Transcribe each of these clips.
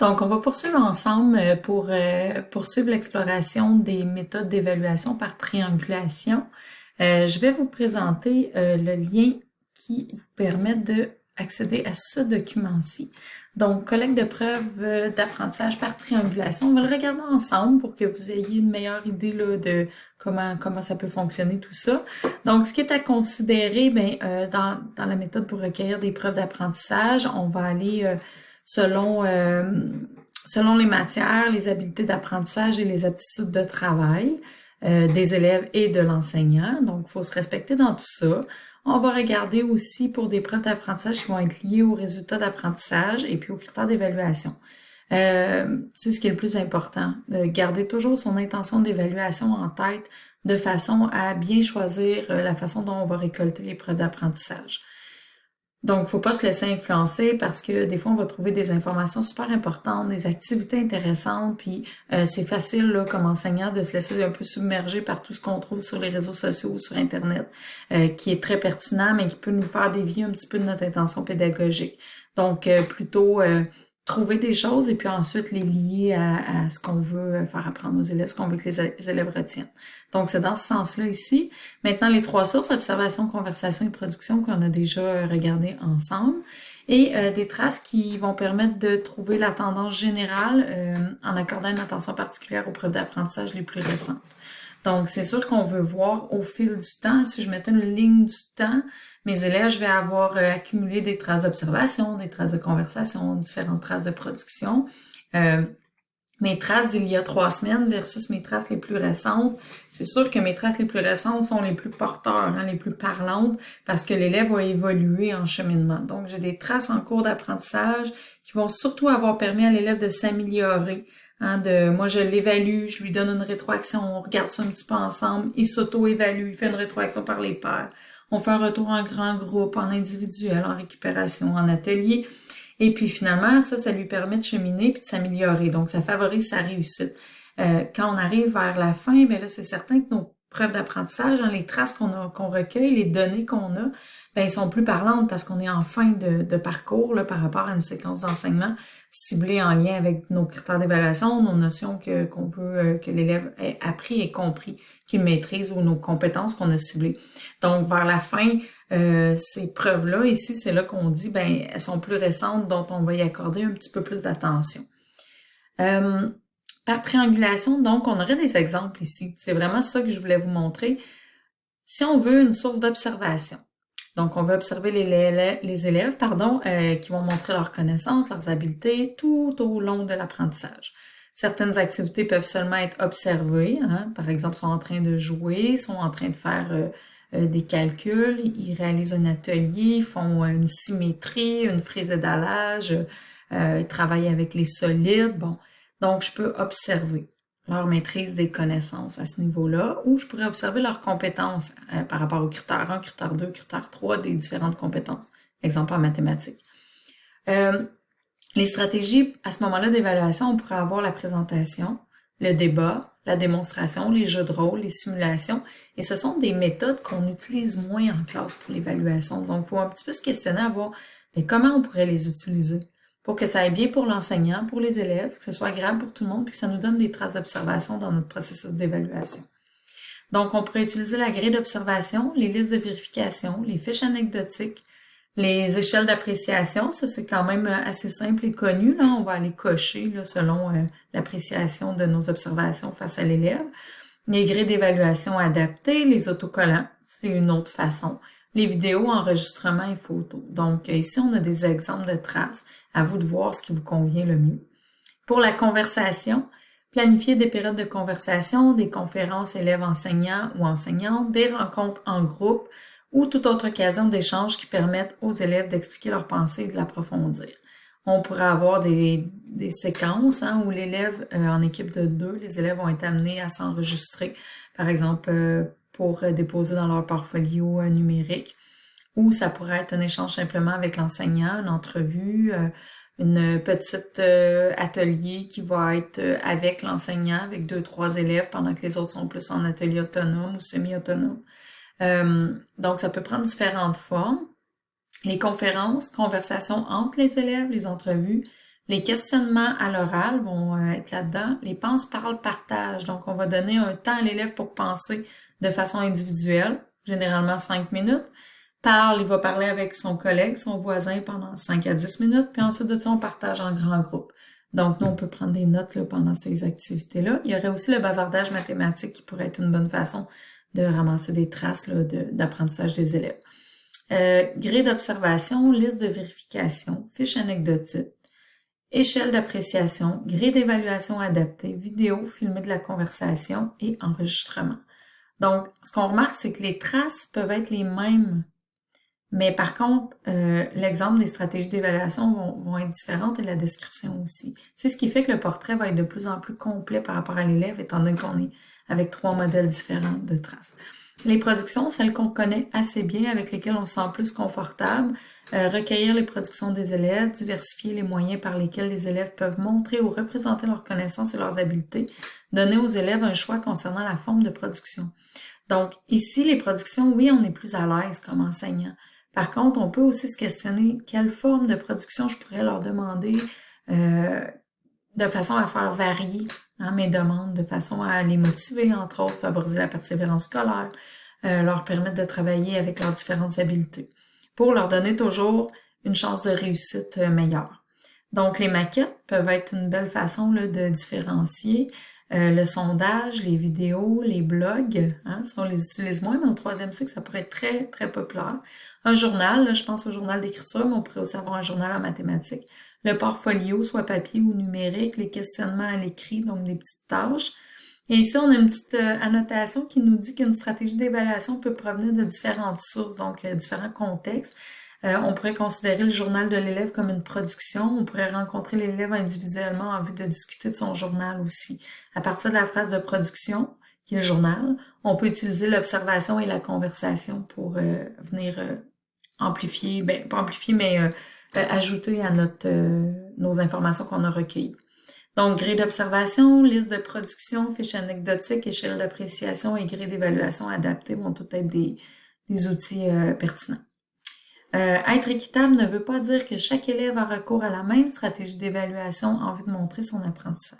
Donc, on va poursuivre ensemble pour poursuivre l'exploration des méthodes d'évaluation par triangulation. Je vais vous présenter le lien qui vous permet d'accéder à ce document-ci. Donc, collecte de preuves d'apprentissage par triangulation. On va le regarder ensemble pour que vous ayez une meilleure idée là, de comment ça peut fonctionner tout ça. Donc, ce qui est à considérer, dans la méthode pour recueillir des preuves d'apprentissage, on va aller selon, selon les matières, les habiletés d'apprentissage et les aptitudes de travail des élèves et de l'enseignant. Donc, il faut se respecter dans tout ça. On va regarder aussi pour des preuves d'apprentissage qui vont être liées aux résultats d'apprentissage et puis aux critères d'évaluation. C'est ce qui est le plus important, de garder toujours son intention d'évaluation en tête de façon à bien choisir la façon dont on va récolter les preuves d'apprentissage. Donc, faut pas se laisser influencer parce que des fois, on va trouver des informations super importantes, des activités intéressantes, puis c'est facile, là, comme enseignant, de se laisser un peu submerger par tout ce qu'on trouve sur les réseaux sociaux ou sur Internet, qui est très pertinent, mais qui peut nous faire dévier un petit peu de notre intention pédagogique. Donc, plutôt trouver des choses et puis ensuite les lier à ce qu'on veut faire apprendre aux élèves, ce qu'on veut que les élèves retiennent. Donc, c'est dans ce sens-là ici. Maintenant, les trois sources, observation, conversation et production, qu'on a déjà regardé ensemble, et des traces qui vont permettre de trouver la tendance générale en accordant une attention particulière aux preuves d'apprentissage les plus récentes. Donc, c'est sûr qu'on veut voir au fil du temps, si je mettais une ligne du temps, mes élèves, je vais avoir accumulé des traces d'observation, des traces de conversation, différentes traces de production. Mes traces d'il y a 3 semaines versus mes traces les plus récentes, c'est sûr que mes traces les plus récentes sont les plus porteurs, les plus parlantes, parce que l'élève va évoluer en cheminement. Donc, j'ai des traces en cours d'apprentissage qui vont surtout avoir permis à l'élève de s'améliorer. Moi, je l'évalue, je lui donne une rétroaction, on regarde ça un petit peu ensemble, il s'auto-évalue, il fait une rétroaction par les pairs. On fait un retour en grand groupe, en individuel, en récupération, en atelier. Et puis finalement, ça lui permet de cheminer puis de s'améliorer. Donc, ça favorise sa réussite. Quand on arrive vers la fin, là, c'est certain que nos preuves d'apprentissage, les traces qu'on recueille, les données qu'on a, ils sont plus parlantes parce qu'on est en fin de parcours là, par rapport à une séquence d'enseignement ciblée en lien avec nos critères d'évaluation, nos notions qu'on veut que l'élève ait appris et compris, qu'il maîtrise ou nos compétences qu'on a ciblées. Donc, vers la fin, ces preuves-là, ici, c'est là qu'on dit, elles sont plus récentes, donc on va y accorder un petit peu plus d'attention. Par triangulation, donc, on aurait des exemples ici. C'est vraiment ça que je voulais vous montrer. Si on veut une source d'observation, donc on veut observer les élèves, qui vont montrer leurs connaissances, leurs habiletés tout au long de l'apprentissage. Certaines activités peuvent seulement être observées, par exemple, sont en train de jouer, sont en train de faire des calculs, ils réalisent un atelier, ils font une symétrie, une frise d'étalage, ils travaillent avec les solides, donc je peux observer leur maîtrise des connaissances à ce niveau-là, ou je pourrais observer leurs compétences par rapport aux critères 1, critère 2, critère 3 des différentes compétences, exemple en mathématiques. Les stratégies, à ce moment-là d'évaluation, on pourrait avoir la présentation, le débat, la démonstration, les jeux de rôle, les simulations, et ce sont des méthodes qu'on utilise moins en classe pour l'évaluation. Donc, il faut un petit peu se questionner à voir comment on pourrait les utiliser pour que ça aille bien pour l'enseignant, pour les élèves, que ce soit agréable pour tout le monde, puis que ça nous donne des traces d'observation dans notre processus d'évaluation. Donc, on pourrait utiliser la grille d'observation, les listes de vérification, les fiches anecdotiques, les échelles d'appréciation, ça c'est quand même assez simple et connu. Là, on va aller cocher là, selon l'appréciation de nos observations face à l'élève. Les grilles d'évaluation adaptées, les autocollants, c'est une autre façon. Les vidéos, enregistrements et photos. Donc ici, on a des exemples de traces. À vous de voir ce qui vous convient le mieux. Pour la conversation, planifier des périodes de conversation, des conférences élèves-enseignants ou enseignantes, des rencontres en groupe, ou toute autre occasion d'échange qui permettent aux élèves d'expliquer leurs pensées et de l'approfondir. On pourrait avoir des séquences où l'élève, en équipe de 2, les élèves vont être amenés à s'enregistrer, par exemple pour déposer dans leur portfolio numérique, ou ça pourrait être un échange simplement avec l'enseignant, une entrevue, une petite atelier qui va être avec l'enseignant, avec 2-3 élèves, pendant que les autres sont plus en atelier autonome ou semi-autonome. Donc, ça peut prendre différentes formes. Les conférences, conversations entre les élèves, les entrevues, Les questionnements à l'oral vont être là-dedans. Les pense, parle, partage. Donc, on va donner un temps à l'élève pour penser de façon individuelle, généralement 5 minutes. Parle, il va parler avec son collègue, son voisin pendant 5 à 10 minutes, puis ensuite de ça, on partage en grand groupe. Donc, nous, on peut prendre des notes là, pendant ces activités-là. Il y aurait aussi le bavardage mathématique qui pourrait être une bonne façon de ramasser des traces là, d'apprentissage des élèves. Grille d'observation, liste de vérification, fiche anecdotique, échelle d'appréciation, grille d'évaluation adaptée, vidéo, filmer de la conversation et enregistrement. Donc, ce qu'on remarque, c'est que les traces peuvent être les mêmes, mais par contre, l'exemple des stratégies d'évaluation vont être différentes et la description aussi. C'est ce qui fait que le portrait va être de plus en plus complet par rapport à l'élève, étant donné qu'on est avec 3 modèles différents de traces. Les productions, celles qu'on connaît assez bien, avec lesquelles on se sent plus confortable, recueillir les productions des élèves, diversifier les moyens par lesquels les élèves peuvent montrer ou représenter leurs connaissances et leurs habiletés, donner aux élèves un choix concernant la forme de production. Donc, ici, les productions, oui, on est plus à l'aise comme enseignant. Par contre, on peut aussi se questionner quelle forme de production je pourrais leur demander de façon à faire varier mes demandes, de façon à les motiver, entre autres, favoriser la persévérance scolaire, leur permettre de travailler avec leurs différentes habiletés, pour leur donner toujours une chance de réussite meilleure. Donc, les maquettes peuvent être une belle façon là, de différencier le sondage, les vidéos, les blogs, ça on les utilise moins, mais au 3e cycle, ça pourrait être très, très populaire. Un journal, là, je pense au journal d'écriture, mais on pourrait aussi avoir un journal en mathématiques. Le portfolio, soit papier ou numérique, les questionnements à l'écrit, donc des petites tâches. Et ici, on a une petite annotation qui nous dit qu'une stratégie d'évaluation peut provenir de différentes sources, donc différents contextes. On pourrait considérer le journal de l'élève comme une production. On pourrait rencontrer l'élève individuellement en vue de discuter de son journal aussi. À partir de la phrase de production, qui est le journal, on peut utiliser l'observation et la conversation pour venir amplifier, pas amplifier, mais ajouter à nos informations qu'on a recueillies. Donc, grille d'observation, liste de production, fiche anecdotique, échelle d'appréciation et grille d'évaluation adaptée vont tout être des outils pertinents. Être équitable ne veut pas dire que chaque élève a recours à la même stratégie d'évaluation en vue de montrer son apprentissage.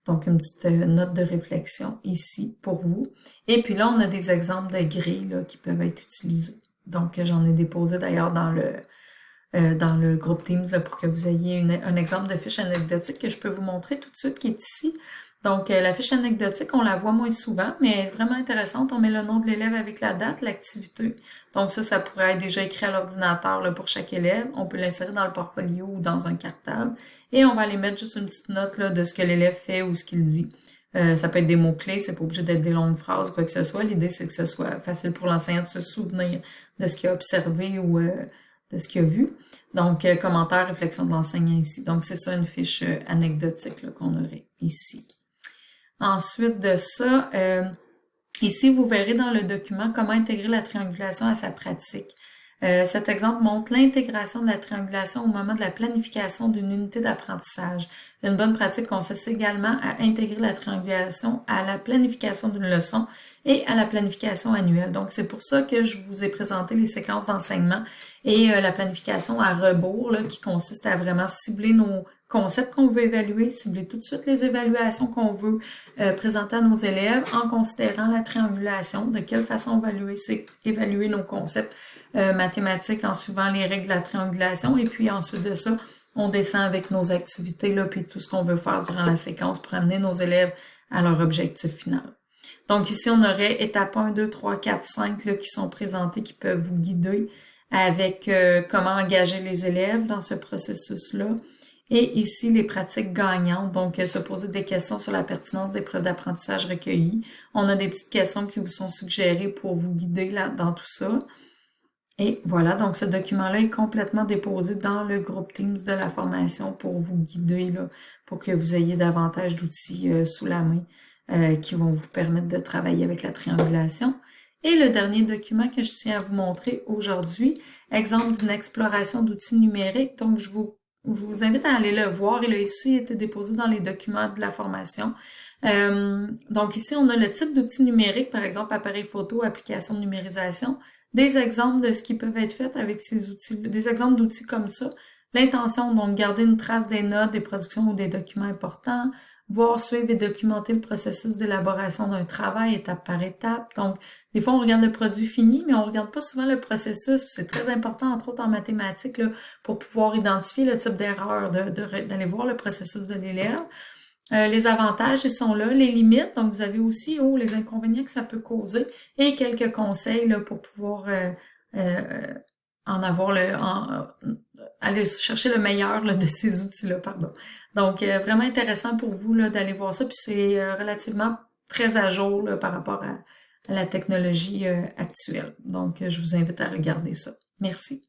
Donc, une petite note de réflexion ici pour vous. Et puis là, on a des exemples de grilles là, qui peuvent être utilisées. Donc, j'en ai déposé d'ailleurs dans le groupe Teams là, pour que vous ayez un exemple de fiche anecdotique que je peux vous montrer tout de suite qui est ici. Donc, la fiche anecdotique, on la voit moins souvent, mais elle est vraiment intéressante. On met le nom de l'élève avec la date, l'activité. Donc, ça pourrait être déjà écrit à l'ordinateur là, pour chaque élève. On peut l'insérer dans le portfolio ou dans un cartable. Et on va aller mettre juste une petite note là, de ce que l'élève fait ou ce qu'il dit. Ça peut être des mots-clés, c'est pas obligé d'être des longues phrases ou quoi que ce soit. L'idée, c'est que ce soit facile pour l'enseignant de se souvenir de ce qu'il a observé ou de ce qu'il a vu. Donc, commentaire, réflexion de l'enseignant ici. Donc, c'est ça une fiche anecdotique là, qu'on aurait ici. Ensuite de ça, ici, vous verrez dans le document comment intégrer la triangulation à sa pratique. Cet exemple montre l'intégration de la triangulation au moment de la planification d'une unité d'apprentissage. Une bonne pratique consiste également à intégrer la triangulation à la planification d'une leçon et à la planification annuelle. Donc, c'est pour ça que je vous ai présenté les séquences d'enseignement et la planification à rebours, là, qui consiste à vraiment cibler nos concepts qu'on veut évaluer, cibler tout de suite les évaluations qu'on veut présenter à nos élèves en considérant la triangulation, de quelle façon on va évaluer nos concepts mathématiques en suivant les règles de la triangulation. Et puis ensuite de ça, on descend avec nos activités, là, puis tout ce qu'on veut faire durant la séquence pour amener nos élèves à leur objectif final. Donc ici, on aurait étape 1, 2, 3, 4, 5 là, qui sont présentées, qui peuvent vous guider avec comment engager les élèves dans ce processus-là. Et ici, les pratiques gagnantes, donc se poser des questions sur la pertinence des preuves d'apprentissage recueillies. On a des petites questions qui vous sont suggérées pour vous guider là, dans tout ça. Et voilà, donc ce document-là est complètement déposé dans le groupe Teams de la formation pour vous guider, là, pour que vous ayez davantage d'outils sous la main qui vont vous permettre de travailler avec la triangulation. Et le dernier document que je tiens à vous montrer aujourd'hui, exemple d'une exploration d'outils numériques. Donc, je vous invite à aller le voir. Il a ici été déposé dans les documents de la formation. Donc ici, on a le type d'outils numériques, par exemple, appareil photo, application de numérisation, des exemples de ce qui peut être fait avec ces outils, des exemples d'outils comme ça L'intention, donc garder une trace des notes, des productions ou des documents importants, voir, suivre et documenter le processus d'élaboration d'un travail étape par étape. Donc, des fois, on regarde le produit fini, mais on regarde pas souvent le processus. C'est très important, entre autres en mathématiques, là, pour pouvoir identifier le type d'erreur, d'aller voir le processus de l'élève. Les avantages, ils sont là, les limites, donc vous avez aussi les inconvénients que ça peut causer et quelques conseils là, pour pouvoir en avoir aller chercher le meilleur là, de ces outils-là, pardon. Donc, vraiment intéressant pour vous là, d'aller voir ça, puis c'est relativement très à jour là, par rapport à la technologie actuelle. Donc, je vous invite à regarder ça. Merci.